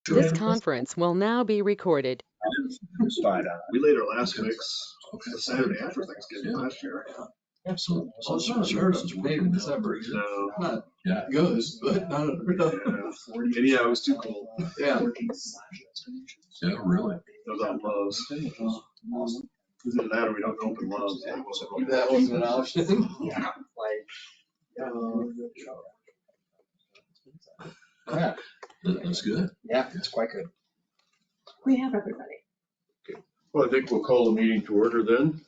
This conference will now be recorded. We laid our last mix the Saturday after Thanksgiving last year. Absolutely. So it's not unheard of. It's made in December. No. Not good, but not unheard of. And yeah, it was too cold. Yeah. Yeah, really. Those out Loves. Either that or we don't open Loves. That wasn't an option. Yeah. Yeah. That's good. Yeah, it's quite good. We have everybody. Well, I think we'll call the meeting to order then.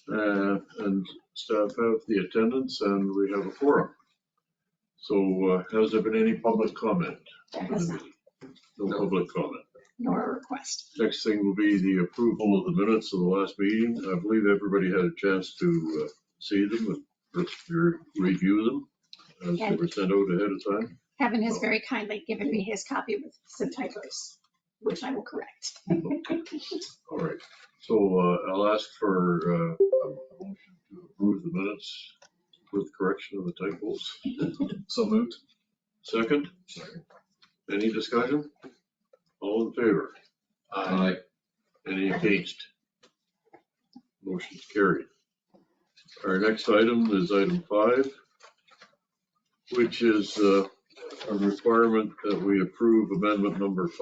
And staff have the attendance and we have a forum. So has there been any public comment? No public comment. Nor a request. Next thing will be the approval of the minutes of the last meeting. I believe everybody had a chance to see them and review them as they were sent out ahead of time. Kevin has very kindly given me his copy with some typos, which I will correct. All right. So I'll ask for a motion to approve the minutes with correction of the typos. So moved. Second? Second. Any discussion? All in favor? Aye. Any against? Motion's carried. Our next item is item 5, which is a requirement that we approve amendment number 5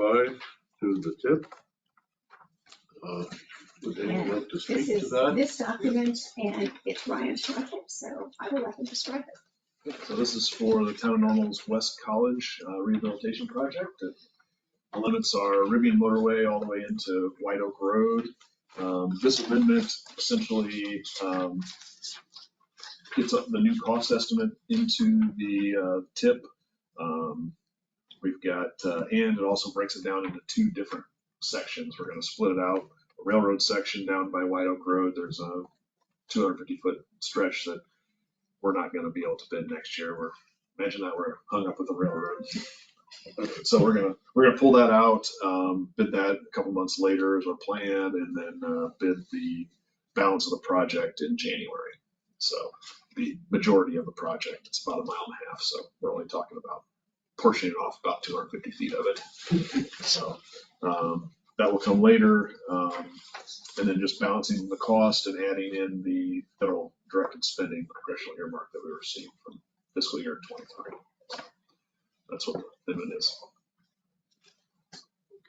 to the tip. Would anyone like to speak to that? This document, and it's Ryan's project, so I will let him describe it. So this is for the Town of Normal's West College rehabilitation project. It limits our Rivian motorway all the way into White Oak Road. This amendment essentially gets up the new cost estimate into the tip. We've got, and it also breaks it down into 2 different sections. We're going to split it out. A railroad section down by White Oak Road, there's a 250-foot stretch that we're not going to be able to bid next year. Imagine that we're hung up with the railroad. So we're gonna pull that out, bid that a couple months later as our plan, and then bid the balance of the project in January. So the majority of the project, it's about 1.5 miles, so we're only talking about portioning off about 250 feet of it. So that will come later, and then just balancing the cost and adding in the federal directed spending congressional earmark that we received from fiscal year 23. That's what the limit is.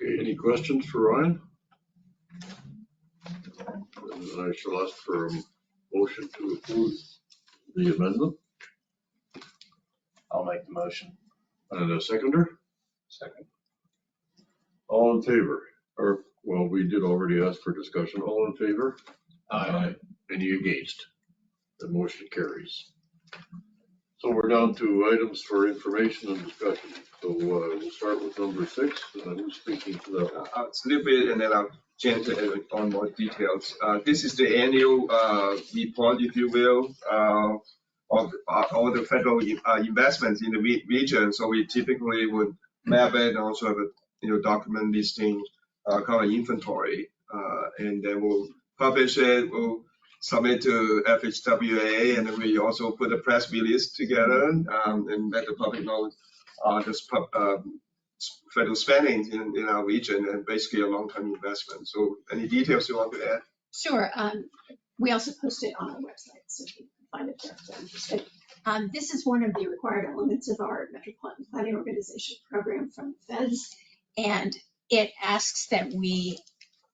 Okay, any questions for Ryan? I shall ask for a motion to approve the amendment. I'll make the motion. And a seconder? Second. All in favor? Or, well, we did already ask for discussion. All in favor? Aye. Any against? The motion carries. So we're down to items for information and discussion. So we'll start with number 6. Who's speaking to that? It's a little bit, and then I'll change it on more details. This is the annual report, if you will, of all the federal investments in the region. So we typically would map it and also have a document listing kind of inventory, and then we'll publish it. We'll submit to FHWA, and then we also put a press release together and let the public know this federal spending in our region, and basically a long-term investment. So any details you want to add? Sure. We also post it on our website, so you can find it there if you're interested. This is one of the required elements of our Metropolitan Planning Organization program from the feds, and it asks that we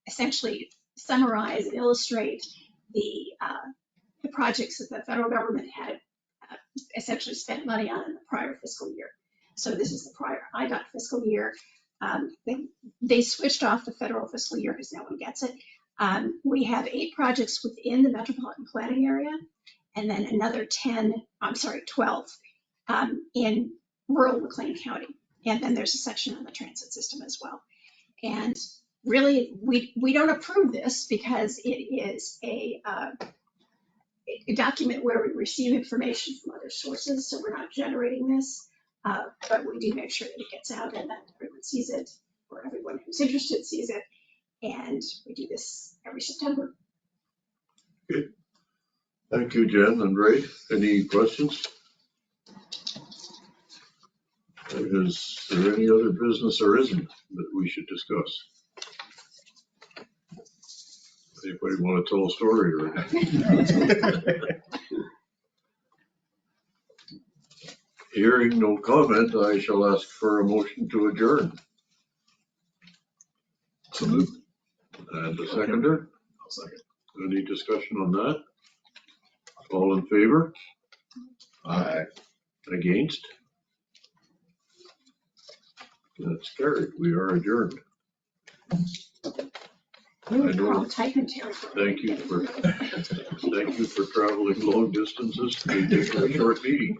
essentially summarize and illustrate the projects that the federal government had essentially spent money on in the prior fiscal year. So this is the prior IDOT fiscal year. They switched off the federal fiscal year because no one gets it. We have 8 projects within the metropolitan planning area, and then another 12 in rural McLean County. And then there's a section on the transit system as well. And really, we don't approve this because it is a document where we receive information from other sources, so we're not generating this, but we do make sure that it gets out and that everyone sees it, or everyone who's interested sees it, and we do this every September. Okay. Thank you, Jen and Ray. Any questions? Is there any other business or isn't that we should discuss? Anybody want to tell a story or anything? Hearing no comment, I shall ask for a motion to adjourn. So moved. And a seconder? I'll second. Any discussion on that? All in favor? Aye. Against? That's carried. We are adjourned. Really I know. crawl typing territory. Thank you for traveling long distances to take a short meeting.